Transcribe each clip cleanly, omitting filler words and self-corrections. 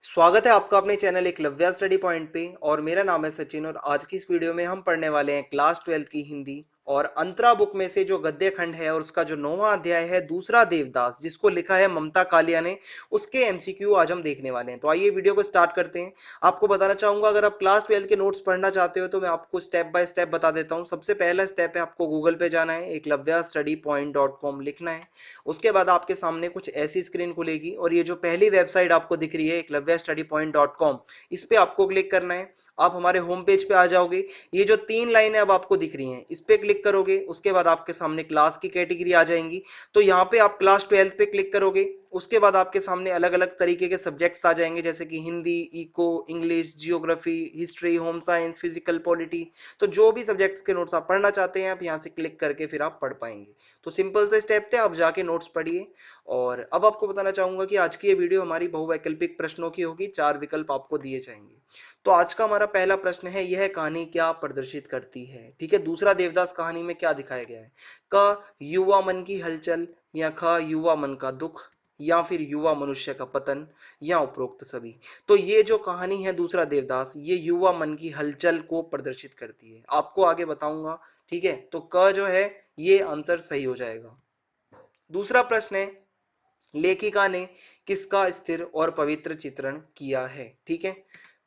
स्वागत है आपका अपने चैनल एकलव्य स्टडी पॉइंट पे। और मेरा नाम है सचिन और आज की इस वीडियो में हम पढ़ने वाले हैं क्लास 12 की हिंदी और अंतरा बुक में से जो गद्य खंड है और उसका जो 9वां अध्याय है दूसरा देवदास, जिसको लिखा है ममता कालिया ने, उसके एमसीक्यू आज हम देखने वाले हैं। तो आइए वीडियो को स्टार्ट करते हैं। आपको बताना चाहूंगा, अगर आप क्लास 12 के नोट्स पढ़ना चाहते हो तो मैं आपको स्टेप बाय स्टेप बता देता हूँ। सबसे पहला स्टेप है, आपको गूगल पे जाना है, एकलव्य स्टडी पॉइंट .com लिखना है। उसके बाद आपके सामने कुछ ऐसी स्क्रीन खुलेगी और ये जो पहली वेबसाइट आपको दिख रही है एकलव्य स्टडी पॉइंट .com, इस पे आपको क्लिक करना है। आप हमारे होम पेज पे आ जाओगे। ये जो 3 लाइनें अब आपको दिख रही हैं, इस पे क्लिक करोगे। उसके बाद आपके सामने क्लास की कैटेगरी आ जाएंगी। तो यहाँ पे आप क्लास 12 पे क्लिक करोगे। उसके बाद आपके सामने अलग अलग तरीके के सब्जेक्ट्स आ जाएंगे, जैसे कि Hindi, eco, English, geography, history, home science, physical, polity. तो जो भी सब्जेक्ट्स के नोट्स आप पढ़ना चाहते हैं, आप यहाँ से क्लिक करके फिर आप पढ़ पाएंगे। तो सिंपल से स्टेप थे, आप जाके नोट्स पढ़िए। और अब आपको बताना चाहूंगा कि आज की ये वीडियो हमारी बहुवैकल्पिक प्रश्नों की होगी। 4 विकल्प आपको दिए जाएंगे। तो आज का हमारा पहला प्रश्न है, यह कहानी क्या प्रदर्शित करती है। ठीक है, दूसरा देवदास कहानी में क्या दिखाया गया है। क, युवा मन की हलचल, या ख, युवा मन का दुख, या फिर युवा मनुष्य का पतन, या उपरोक्त सभी। तो ये जो कहानी है दूसरा देवदास, ये युवा मन की हलचल को प्रदर्शित करती है। आपको आगे बताऊंगा। ठीक है, तो क जो है ये आंसर सही हो जाएगा। दूसरा प्रश्न है, लेखिका ने किसका स्थिर और पवित्र चित्रण किया है। ठीक है,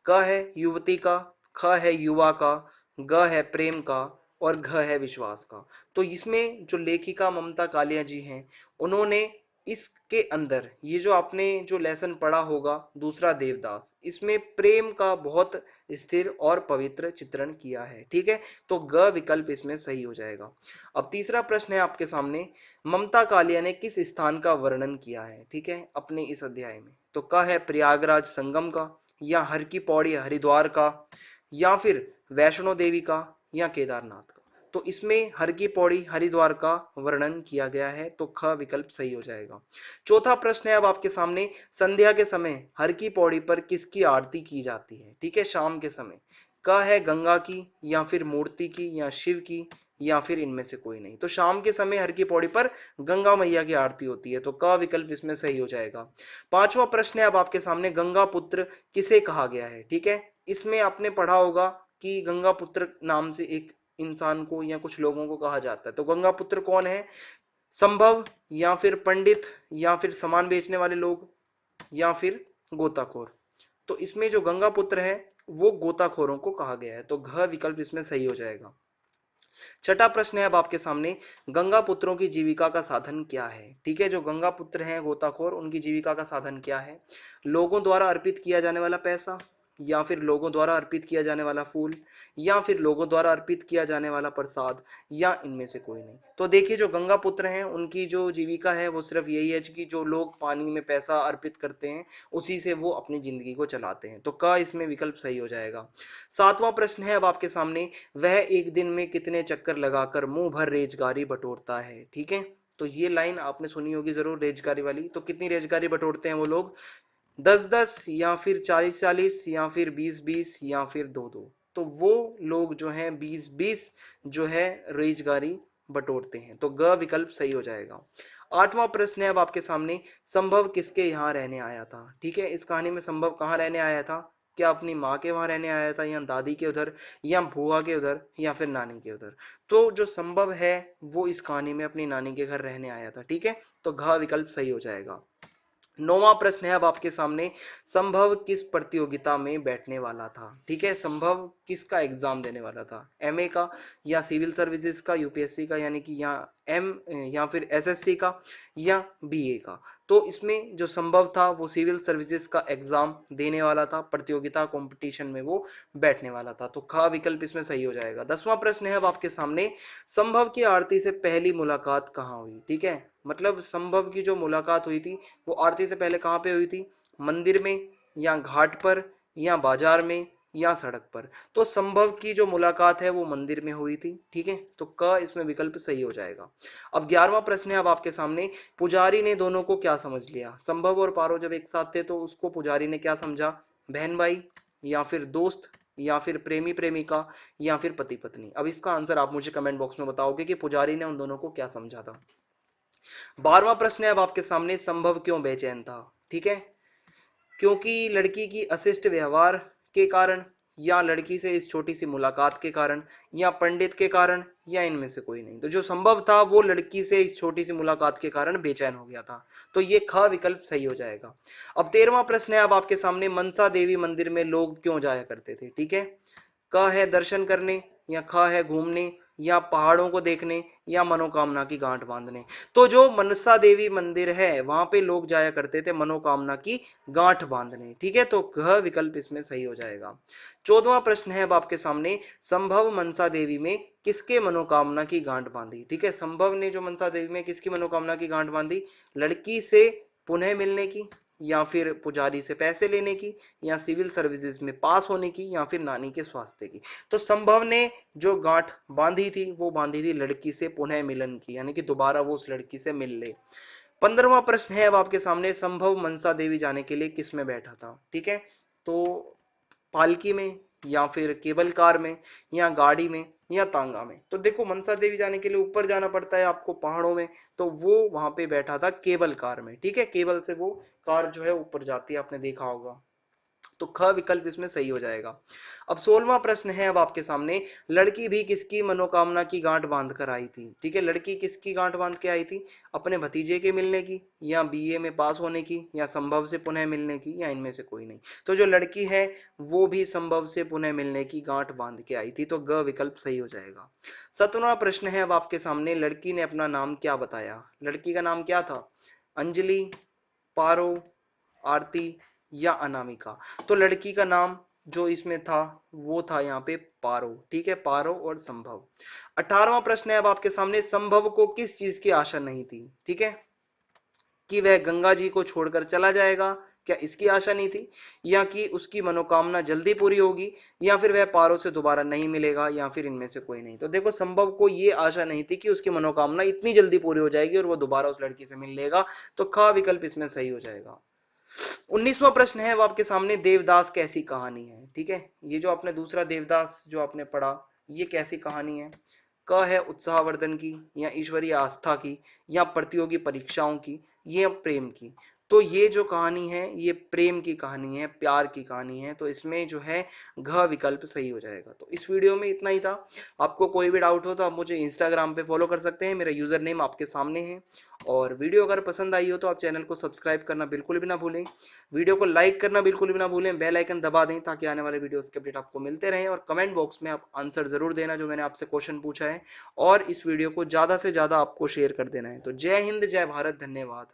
क है युवती का, ख है युवा का, ग है प्रेम का, और घ है विश्वास का। तो इसमें जो लेखिका ममता कालिया जी हैं, उन्होंने इसके अंदर ये जो आपने जो लेसन पढ़ा होगा दूसरा देवदास, इसमें प्रेम का बहुत स्थिर और पवित्र चित्रण किया है। ठीक है, तो ग विकल्प इसमें सही हो जाएगा। अब तीसरा प्रश्न है आपके सामने, ममता कालिया ने किस स्थान का वर्णन किया है। ठीक है, अपने इस अध्याय में। तो क है प्रयागराज संगम का, या हर की पौड़ी हरिद्वार का, या फिर वैष्णो देवी का, या केदारनाथ का। तो इसमें हर की पौड़ी हरिद्वार का वर्णन किया गया है, तो ख विकल्प सही हो जाएगा। चौथा प्रश्न है अब आपके सामने, संध्या के समय हर की पौड़ी पर किसकी आरती की जाती है। ठीक है, शाम के समय। क है गंगा की, या फिर मूर्ति की, या शिव की, या फिर इनमें से कोई नहीं। तो शाम के समय हर की पौड़ी पर गंगा मैया की आरती होती है, तो क विकल्प इसमें सही हो जाएगा। पांचवा प्रश्न है अब आपके सामने, गंगा पुत्र किसे कहा गया है। ठीक है, इसमें आपने पढ़ा होगा कि गंगा पुत्र नाम से एक इंसान को या कुछ लोगों को कहा जाता है। तो गंगा पुत्र कौन है, संभव, या फिर पंडित, या फिर सामान बेचने वाले लोग, या फिर गोताखोर। तो इसमें जो गंगा पुत्र है वो गोताखोरों को कहा गया है, तो घ विकल्प इसमें सही हो जाएगा। छठा प्रश्न है अब आपके सामने, गंगा पुत्रों की जीविका का साधन क्या है। ठीक है, जो गंगा पुत्र हैं गोताखोर, उनकी जीविका का साधन क्या है। लोगों द्वारा अर्पित किया जाने वाला पैसा, या फिर लोगों द्वारा अर्पित किया जाने वाला फूल, या फिर लोगों द्वारा अर्पित किया जाने वाला प्रसाद, या इनमें से कोई नहीं। तो देखिए, जो गंगा पुत्र हैं उनकी जो जीविका है वो सिर्फ यही है कि जो लोग पानी में पैसा अर्पित करते हैं उसी से वो अपनी जिंदगी को चलाते हैं, तो क इसमें विकल्प सही हो जाएगा। सातवां प्रश्न है अब आपके सामने, वह एक दिन में कितने चक्कर लगाकर मुंह भर रेजगारी बटोरता है। ठीक है, तो ये लाइन आपने सुनी होगी जरूर, रेजगारी वाली। तो कितनी रेजगारी बटोरते हैं वो लोग, 10-10, या फिर 40-40, या फिर 20-20, या फिर 2-2। तो वो लोग जो हैं 20-20 जो है रेजगारी बटोरते हैं, तो ग विकल्प सही हो जाएगा। आठवां प्रश्न है अब आपके सामने, संभव किसके यहाँ रहने आया था। ठीक है, इस कहानी में संभव कहाँ रहने आया था, क्या अपनी माँ के वहां रहने आया था, या दादी के उधर, या बुआ के उधर, या फिर नानी के उधर। तो जो संभव है वो इस कहानी में अपनी नानी के घर रहने आया था। ठीक है, तो घ विकल्प सही हो जाएगा। नौवां प्रश्न है अब आपके सामने, संभव किस प्रतियोगिता में बैठने वाला था। ठीक है, संभव किसका एग्जाम देने वाला था, एमए का, या सिविल सर्विसेज का, यूपीएससी का यानी कि या एम या फिर एसएससी का, या बीए का। तो इसमें जो संभव था वो सिविल सर्विसेज का एग्जाम देने वाला था, प्रतियोगिता कंपटीशन में वो बैठने वाला था, तो ख विकल्प इसमें सही हो जाएगा। 10वां प्रश्न है अब आपके सामने, संभव की आरती से पहली मुलाकात कहाँ हुई। ठीक है, मतलब संभव की जो मुलाकात हुई थी वो आरती से पहले कहाँ पे हुई थी, मंदिर में, या घाट पर, या बाजार में, या सड़क पर। तो संभव की जो मुलाकात है वो मंदिर में हुई थी। ठीक है, तो क इसमें विकल्प सही हो जाएगा। अब 11वां प्रश्न है अब आपके सामने, पुजारी ने दोनों को क्या समझ लिया। संभव और पारो जब एक साथ थे तो उसको पुजारी ने क्या समझा, बहन भाई, या फिर दोस्त, या फिर प्रेमी प्रेमिका, या फिर पति पत्नी। अब इसका आंसर आप मुझे कमेंट बॉक्स में बताओगे कि पुजारी ने उन दोनों को क्या समझा था। 12वां प्रश्न है अब आपके सामने, संभव क्यों बेचैन था। ठीक है, क्योंकि लड़की की अशिष्ट व्यवहार के कारण, या लड़की से इस छोटी सी मुलाकात के कारण, या पंडित के कारण, या इनमें से कोई नहीं। तो जो संभव था वो लड़की से इस छोटी सी मुलाकात के कारण बेचैन हो गया था। तो ये ख विकल्प सही हो जाएगा। अब 13वां प्रश्न है अब आपके सामने, मनसा देवी मंदिर में लोग क्यों जाया करते थे? ठीक है, क है दर्शन करने, या ख है घूमने, या पहाड़ों को देखने, या मनोकामना की गांठ बांधने। तो जो मनसा देवी मंदिर है वहां पे लोग जाया करते थे मनोकामना की गांठ बांधने। ठीक है, तो घ विकल्प इसमें सही हो जाएगा। 14वां प्रश्न है अब आपके सामने, संभव मनसा देवी में किसके मनोकामना की गांठ बांधी? ठीक है, संभव ने जो मनसा देवी में किसकी मनोकामना की गांठ बांधी? लड़की से पुनः मिलने की, या फिर पुजारी से पैसे लेने की, या सिविल सर्विसेज में पास होने की, या फिर नानी के स्वास्थ्य की। तो संभव ने जो गांठ बांधी थी वो बांधी थी लड़की से पुनः मिलन की, यानी कि दोबारा वो उस लड़की से मिल ले। 15वां प्रश्न है अब आपके सामने, संभव मनसा देवी जाने के लिए किस में बैठा था? ठीक है, तो पालकी में, या फिर केबल कार में, या गाड़ी में, या तांगा में। तो देखो मनसा देवी जाने के लिए ऊपर जाना पड़ता है आपको पहाड़ों में, तो वो वहां पे बैठा था केबल कार में। ठीक है, केबल से वो कार जो है ऊपर जाती है, आपने देखा होगा। तो ख विकल्प इसमें सही हो जाएगा। अब 16वां प्रश्न है अब आपके सामने, लड़की भी किसकी मनोकामना की गांठ बांध कर आई थी? ठीक है, लड़की किसकी गांठ बांध के आई थी? अपने भतीजे के मिलने की, या बीए में पास होने की, या संभव से पुनः मिलने की, या इनमें से कोई नहीं। तो जो लड़की है वो भी संभव से पुनः मिलने की गांठ बांध के आई थी, तो ग विकल्प सही हो जाएगा। 17वां प्रश्न है अब आपके सामने, लड़की ने अपना नाम क्या बताया? लड़की का नाम क्या था? अंजलि, पारो, आरती, या अनामिका। तो लड़की का नाम जो इसमें था वो था यहाँ पे पारो। ठीक है, पारो और संभव। 18वां प्रश्न है अब आपके सामने, संभव को किस चीज की आशा नहीं थी? ठीक है, कि वह गंगा जी को छोड़कर चला जाएगा, क्या इसकी आशा नहीं थी? या कि उसकी मनोकामना जल्दी पूरी होगी, या फिर वह पारो से दोबारा नहीं मिलेगा, या फिर इनमें से कोई नहीं। तो देखो संभव को ये आशा नहीं थी कि उसकी मनोकामना इतनी जल्दी पूरी हो जाएगी और वो दोबारा उस लड़की से मिल लेगा। तो ख विकल्प इसमें सही हो जाएगा। 19वां प्रश्न है वो आपके सामने, देवदास कैसी कहानी है? ठीक है, ये जो आपने दूसरा देवदास जो आपने पढ़ा, ये कैसी कहानी है? क है उत्साहवर्धन की, या ईश्वरीय आस्था की, या प्रतियोगी परीक्षाओं की, या प्रेम की। तो ये जो कहानी है ये प्रेम की कहानी है, प्यार की कहानी है। तो इसमें जो है घ विकल्प सही हो जाएगा। तो इस वीडियो में इतना ही था। आपको कोई भी डाउट हो तो आप मुझे इंस्टाग्राम पे फॉलो कर सकते हैं, मेरा यूजर नेम आपके सामने है। और वीडियो अगर पसंद आई हो तो आप चैनल को सब्सक्राइब करना बिल्कुल भी ना भूलें, वीडियो को लाइक करना बिल्कुल भी ना भूलें, बेल आइकन दबा दें ताकि आने वाले वीडियोस के अपडेट आपको मिलते रहें। और कमेंट बॉक्स में आप आंसर जरूर देना जो मैंने आपसे क्वेश्चन पूछा है, और इस वीडियो को ज़्यादा से ज़्यादा आपको शेयर कर देना है। तो जय हिंद, जय भारत, धन्यवाद।